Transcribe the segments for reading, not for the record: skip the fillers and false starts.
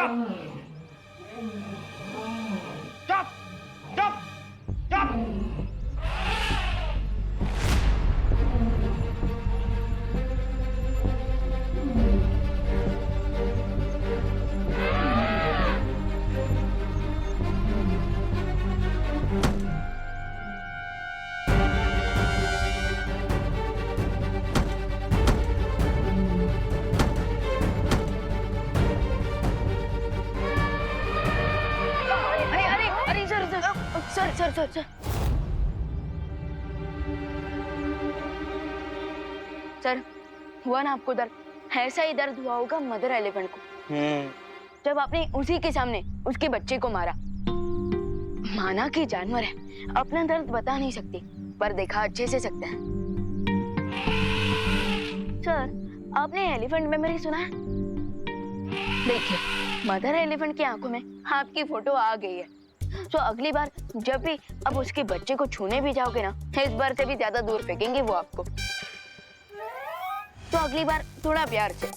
चुप चुप चुप चुप। सर सर, हुआ ना आपको दर्द? ऐसा ही दर्द हुआ होगा मदर एलिफेंट को, जब आपने उसी के सामने उसके बच्चे को मारा। माना कि जानवर है, अपना दर्द बता नहीं सकती, पर देखा अच्छे से सकते हैं। सर, आपने एलिफेंट मेमोरी सुना है? देखिए, मदर एलिफेंट की आंखों में आपकी फोटो आ गई है, तो अगली बार जब भी अब उसके बच्चे को छूने भी जाओगे ना, इस बार से भी ज्यादा दूर फेंकेंगे वो आपको। तो अगली बार थोड़ा प्यार से।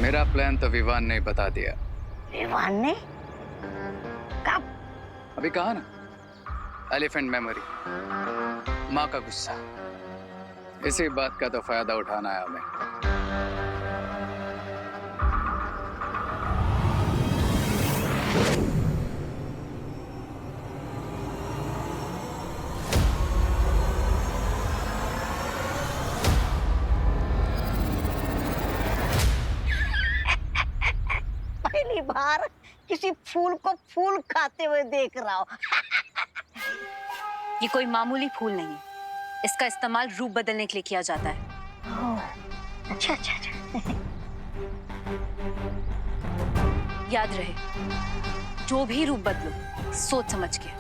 मेरा प्लान तो विवान ने बता दिया। विवान ने? कब? अभी कहा ना, एलिफेंट मेमोरी, माँ का गुस्सा, इसी बात का तो फायदा उठाना है हमें। पहली बार किसी फूल को फूल खाते हुए देख रहा हूँ। ये कोई मामूली फूल नहीं है, इसका इस्तेमाल रूप बदलने के लिए किया जाता है। अच्छा अच्छा अच्छा। याद रहे, जो भी रूप बदलो सोच समझ के।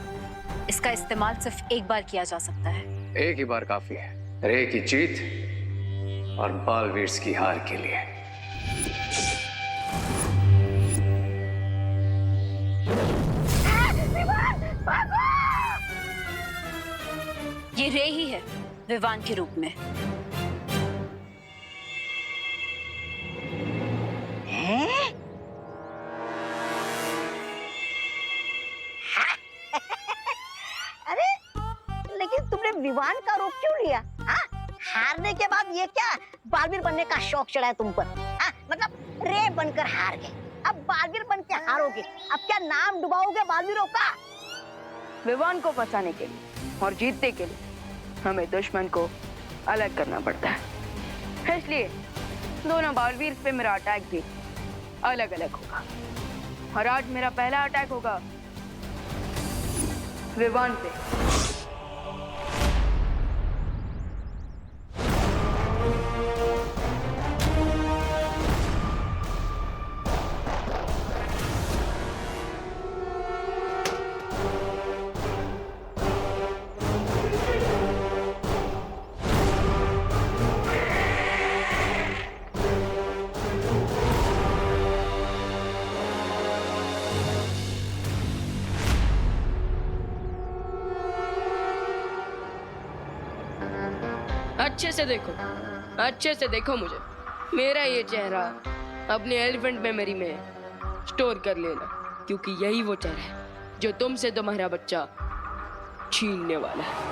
इसका इस्तेमाल सिर्फ एक बार किया जा सकता है। एक ही बार काफी है, रे की जीत और बालवीर की हार के लिए। ये रे ही है विवान के रूप में। हैं? अरे लेकिन तुमने विवान का रूप क्यों लिया? हाँ? हारने के बाद ये क्या बालवीर बनने का शौक चढ़ा है तुम पर? हाँ? मतलब रे बनकर हार गए, अब बालवीर बन के हारोगे। अब क्या नाम डुबाओगे बालवीरों का? विवान को फंसाने के लिए और जीतने के लिए हमें दुश्मन को अलग करना पड़ता है, इसलिए दोनों बालवीर पे मेरा अटैक भी अलग अलग होगा। और आज मेरा पहला अटैक होगा विवान पे। अच्छे से देखो मुझे। मेरा ये चेहरा अपने एलिफेंट मेमोरी में स्टोर कर लेना, क्योंकि यही वो चेहरा है जो तुमसे तुम्हारा बच्चा छीनने वाला है।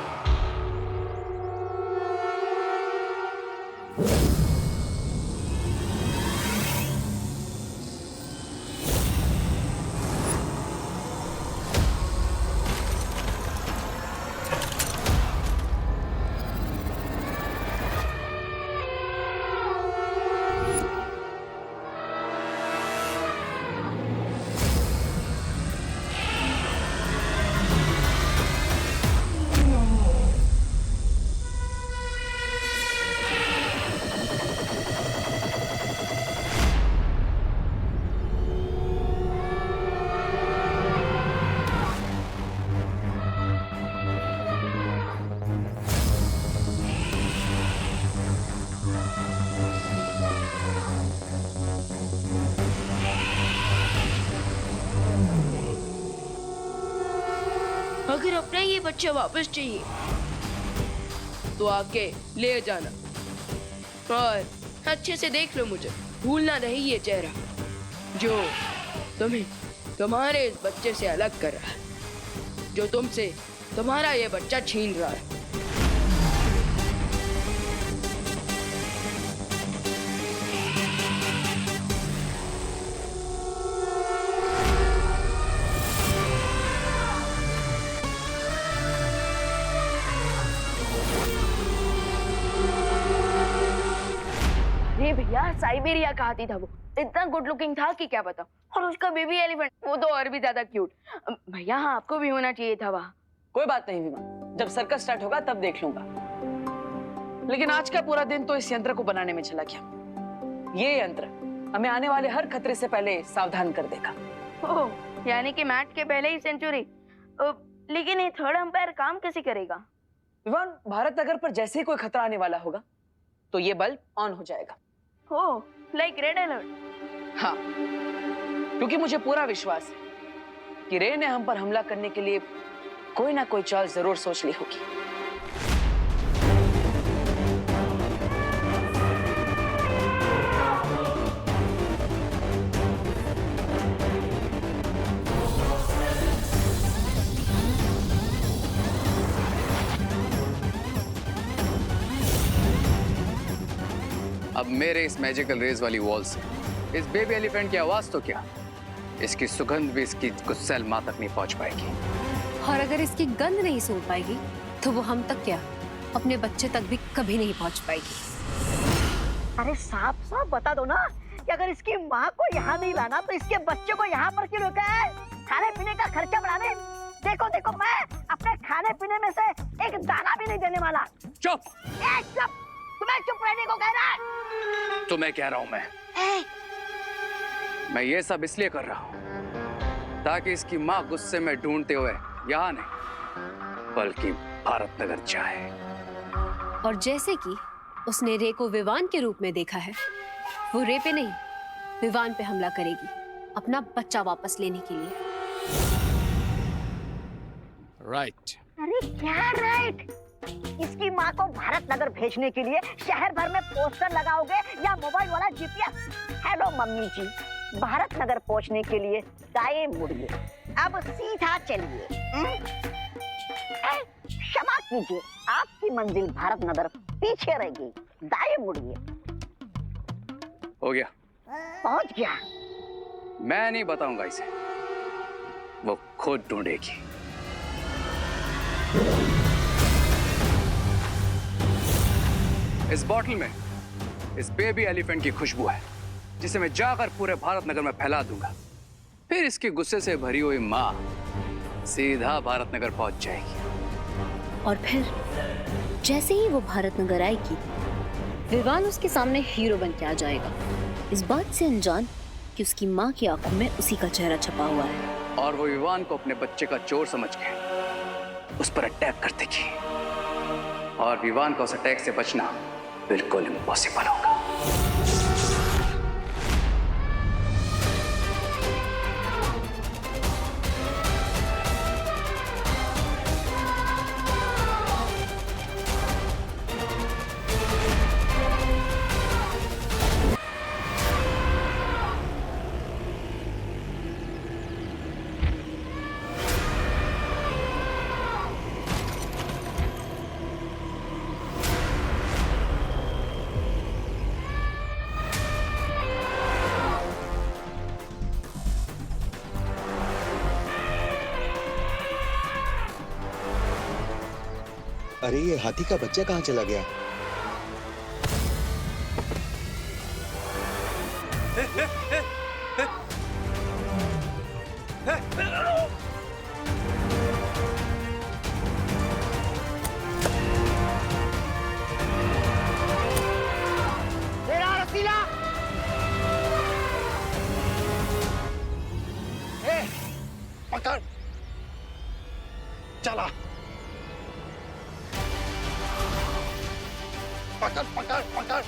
अगर अपना ये बच्चा वापस चाहिए तो आके ले जाना, और अच्छे से देख लो मुझे, भूलना नहीं ये चेहरा जो तुम्हें तुम्हारे इस बच्चे से अलग कर रहा है, जो तुमसे तुम्हारा ये बच्चा छीन रहा है। अरे भैया, साइबेरिया का हाथी था वो, इतना गुड लुकिंग था कि क्या बताऊं। और उसका बेबी एलिफेंट, वो तो और भी ज्यादा क्यूट। भैया हाँ, आपको भी होना चाहिए था वहाँ। कोई बात नहीं विमान, जब सर्कस स्टार्ट होगा तब देख लूंगा। लेकिन आज का पूरा दिन तो इस यंत्र को बनाने में चला गया। ये यंत्र हमें आने वाले हर खतरे से पहले सावधान कर देगा। ओह, यानी कि मैच के पहले ही सेंचुरी। लेकिन ये थर्ड अंपायर काम कैसे करेगा? विमान, भारत नगर पर जैसे ही कोई खतरा आने वाला होगा तो ये बल्ब ऑन हो जाएगा। ओह, लाइक रेड अलर्ट। हाँ, क्योंकि मुझे पूरा विश्वास है कि रे ने हम पर हमला करने के लिए कोई ना कोई चाल जरूर सोच ली होगी। अब मेरे इस मैजिकल रेज वाली वॉल से इस बेबी एलिफेंट की आवाज तो क्या, इसकी सुगंध भी इसकी गुस्सैल माँ तक नहीं पहुंच पाएगी। और अगर इसकी गंध नहीं सूंघ पाएगी तो वो हम तक क्या, अपने बच्चे तक भी कभी नहीं पहुंच पाएगी। अरे साफ साफ बता दो ना कि अगर इसकी माँ को यहाँ नहीं लाना तो इसके बच्चे को यहाँ पर क्यों रोका है? खाने पीने का खर्चा बढ़ाने। देखो देखो, मैं अपने खाने पीने में से एक दाना भी नहीं देने वाला। चुप! चुप! तुम्हें चुप रहने को कह रहा है? तुम्हें कह रहा हूं मैं ये सब इसलिए कर रहा हूं ताकि इसकी माँ गुस्से में ढूंढते हुए यहाँ नहीं बल्कि भारत नगर जाए। और जैसे कि उसने रे को विवान के रूप में देखा है, वो रे पे नहीं विवान पे हमला करेगी अपना बच्चा वापस लेने के लिए। राइट। अरे क्या राइट? इसकी माँ को भारत नगर भेजने के लिए शहर भर में पोस्टर लगाओगे या मोबाइल वाला जीपीएस? हेलो मम्मी जी, भारत नगर पहुंचने के लिए दाएं मुड़िए, अब सीधा चलिए। क्षमा कीजिए, आपकी मंजिल भारत नगर पीछे रहेगी, दाएं मुड़िए। हो गया, पहुंच गया। मैं नहीं बताऊंगा इसे, वो खुद ढूंढेगी। इस बॉटल में इस बेबी एलिफेंट की खुशबू है जिसे मैं जाकर पूरे भारत नगर में फैला दूंगा। फिर इसके गुस्से से भरी हुई माँ सीधा भारत नगर पहुंच जाएगी। और फिर जैसे ही वो भारत नगर आएगी, विवान उसके सामने हीरो बन के आ जाएगा, इस बात से अनजान कि उसकी माँ की आंखों में उसी का चेहरा छपा हुआ है। और वो विवान को अपने बच्चे का चोर समझ के उस पर अटैक कर देगी और विवान का उस अटैक से बचना बिल्कुल इम्पॉसिबल होगा। अरे ये हाथी का बच्चा कहाँ चला गया? तेरा रसीला! पकड़! चला! पकड़ पकड़ पकड़!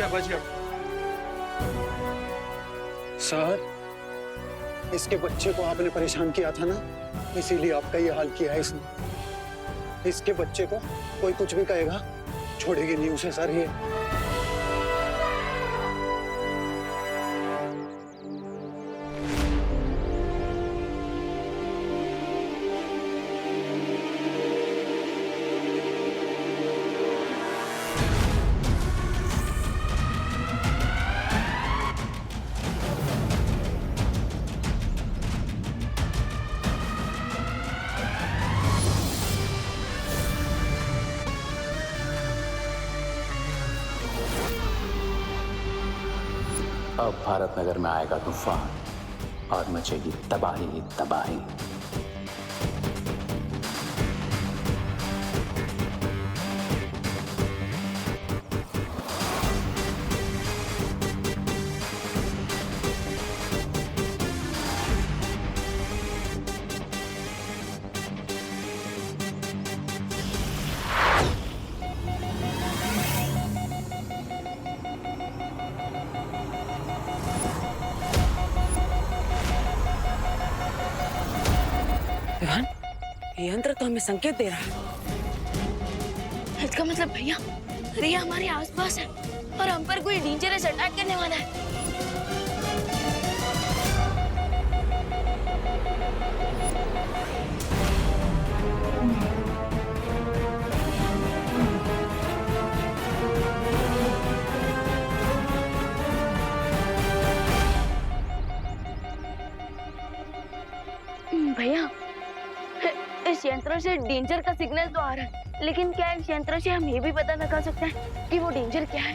बच गया। सर, इसके बच्चे को आपने परेशान किया था ना, इसीलिए आपका ये हाल किया है इसने। इसके बच्चे को कोई कुछ भी कहेगा, छोड़ेगी नहीं उसे सर ये। अब भारत नगर में आएगा तूफान और मचेगी तबाही ही तबाही। विवान, ये यंत्र तो हमें संकेत दे रहा है। इसका मतलब भैया रिया हमारे आसपास है और हम पर कोई डेंजरस अटैक करने वाला है। भैया इस यंत्र से डेंजर का सिग्नल तो आ रहा है, लेकिन क्या इस यंत्र से हम ये भी पता लगा सकते हैं कि वो डेंजर क्या है?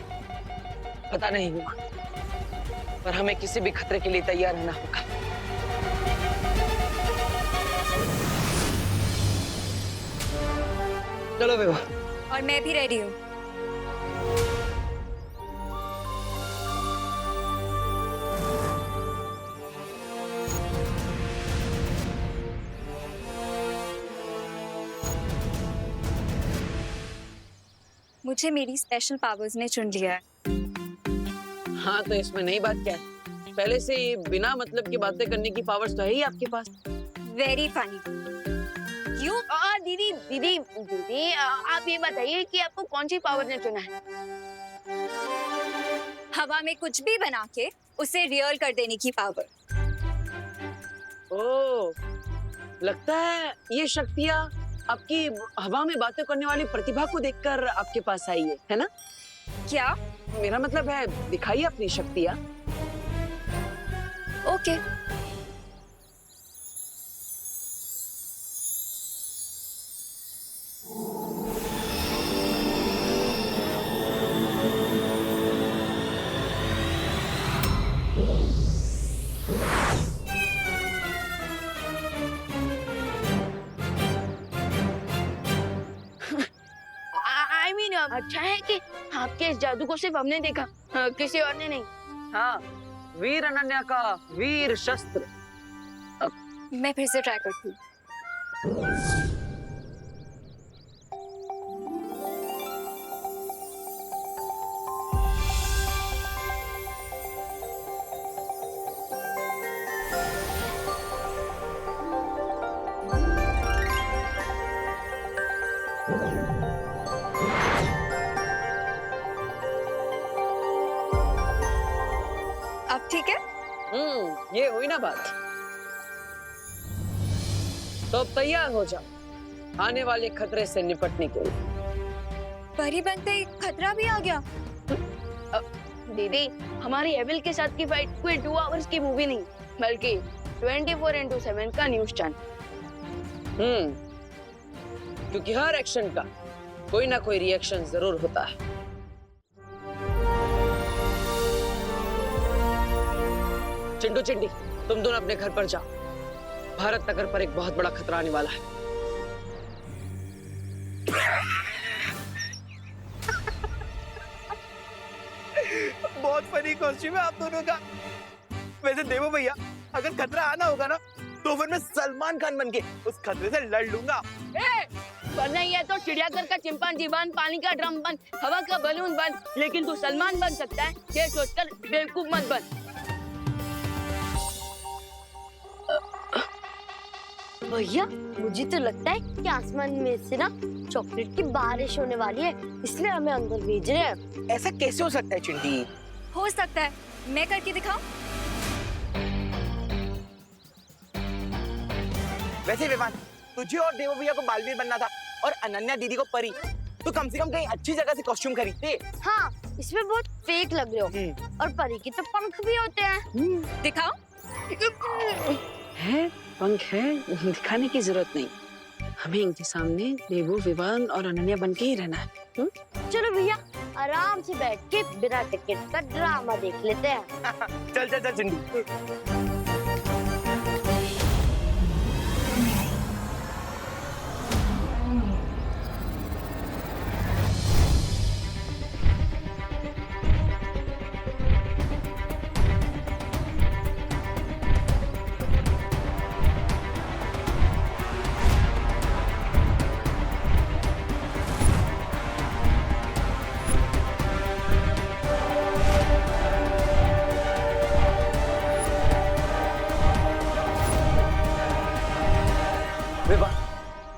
पता नहीं हुआ, पर हमें किसी भी खतरे के लिए तैयार रहना होगा। चलो विवा। और मैं भी रेडी हूँ। मुझे मेरी स्पेशल पावर्स ने चुन लिया है। हाँ, तो इसमें नई बात क्या है? पहले से ही बिना मतलब की बातें करने की पावर्स तो है ही आपके पास। Very funny. क्यों? दीदी दीदी दीदी आप ये बताइए कि आपको कौन सी पावर ने चुना है? हवा में कुछ भी बना के उसे रियल कर देने की पावर। ओह, लगता है ये शक्तियाँ आपकी हवा में बातें करने वाली प्रतिभा को देखकर आपके पास आई है ना? क्या? मेरा मतलब है दिखाइए अपनी शक्तियाँ। ओके। अच्छा है कि आपके इस जादू को सिर्फ हमने देखा, किसी और ने नहीं। हाँ, वीर अनन्या का वीर शस्त्र। मैं फिर से ट्राई करती हूँ। अब ठीक है? ये हुई ना बात। तो अब तैयार हो जाओ आने वाले खतरे से निपटने के लिए। परी बनते ही खतरा भी आ गया। दीदी, हमारी एविल के साथ की फाइट कोई 2 आवर्स की मूवी नहीं, बल्कि 24x7 का न्यूज चैनल। क्योंकि हर एक्शन का कोई ना कोई रिएक्शन जरूर होता है। चिंटू चिंटी, तुम दोनों अपने घर पर जाओ। भारत नगर पर एक बहुत बड़ा खतरा आने वाला है। बहुत फनी कॉस्ट्यूम है आप दोनों का। वैसे देवो भैया, अगर खतरा आना होगा ना तो फिर मैं सलमान खान बन के उस खतरे से लड़ लूंगा। वरना ये तो चिड़ियाघर का चिंपांजी बन, पानी का ड्रम बन, हवा का बलून बन, लेकिन तू सलमान बन सकता है ये सोचकर बेवकूफ मत बन। भैया मुझे तो लगता है कि आसमान में से ना चॉकलेट की बारिश होने वाली है, इसलिए हमें अंदर भेज रहे हैं। ऐसा कैसे हो सकता है चिंटी? हो सकता है, मैं करके दिखाऊं? वैसे विवान, तुझे और देवो भैया को बालवीर बनना था और अनन्या दीदी को परी, तो कम से कम कहीं अच्छी जगह से कॉस्ट्यूम खरीदते। हाँ, इसमें बहुत फेक लग रहे हो। और परी की तो पंख भी होते हैं। दिखाओ। है पंख है, दिखाने की जरूरत नहीं। हमें इनके सामने देवो, विवान और अनन्या बन के ही रहना है। चलो भैया, आराम से बैठ के बिना टिकट का ड्रामा देख लेते हैं। चल चल चल चिंटी।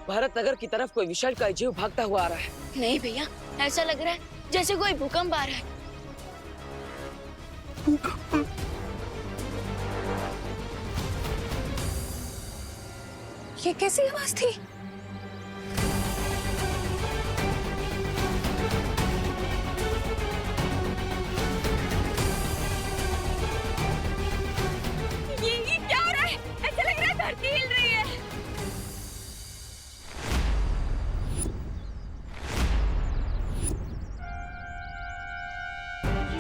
भारत नगर की तरफ कोई विशाल का जीव भागता हुआ आ रहा है। नहीं भैया, ऐसा लग रहा है जैसे कोई भूकंप आ रहा है। ये कैसी आवाज थी? ये क्या हो रहा है? ऐसा लग रहा है धरती हिल रही है।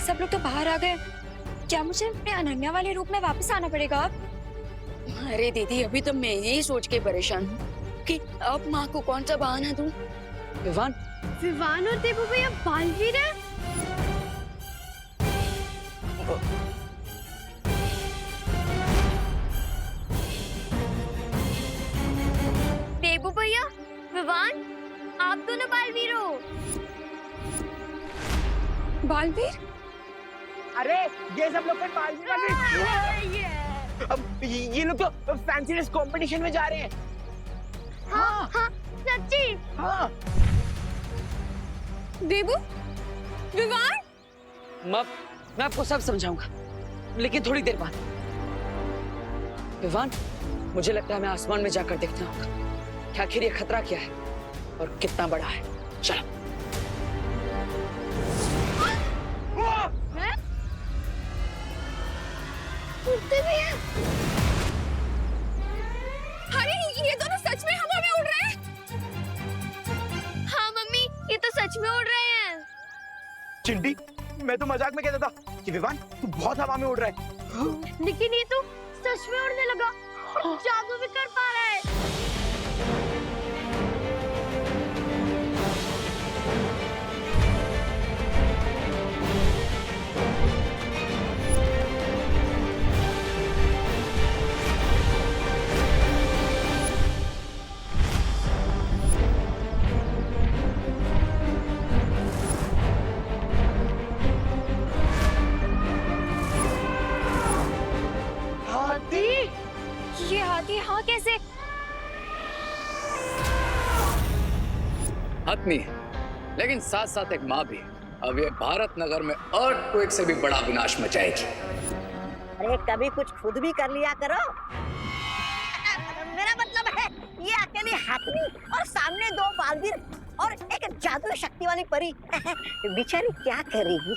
सब लोग तो बाहर आ गए। क्या मुझे अपने अनन्या वाले रूप में वापस आना पड़ेगा अब? अरे दीदी, अभी तो मैं यही सोच के परेशान हूँ कि अब माँ को कौन सा बहाना दूँ। विवान, विवान और देवो भैया बालवीर हैं? देवो भैया, विवान, आप दोनों बालवीर हो। बालवीर? अरे ये सब लोग फिर बालवीर बने। अब ये लोग तो फैंसी ड्रेस कंपटीशन में जा रहे हैं। हाँ हाँ, सच्ची। हाँ। देवो, विवान, मैं आपको सब समझाऊंगा, लेकिन थोड़ी देर बाद। विवान, मुझे लगता है हमें आसमान में जाकर देखना होगा कि आखिर ये खतरा क्या है और कितना बड़ा है। चलो। उड़ते भी हैं। अरे ये दोनों सच में हवा में उड़ रहे हैं। हाँ मम्मी, ये तो सच में उड़ रहे हैं। चिंटी, मैं तो मजाक में कहता था कि विवान तू बहुत हवा में उड़ रहा है। लेकिन ये तो सच में उड़ने लगा और जादू भी कर पा रहा है। ये हाथी हाँ कैसे? आदमी है, लेकिन साथ साथ एक माँ भी। अब ये भारत नगर में अर्थक्वेक से भी बड़ा विनाश मचाएगी। अरे कभी कुछ खुद भी कर लिया करो। मेरा मतलब है ये अकेली हाथनी और सामने दो बालवीर और एक जादुई शक्ति वाली परी बेचारी क्या करेगी?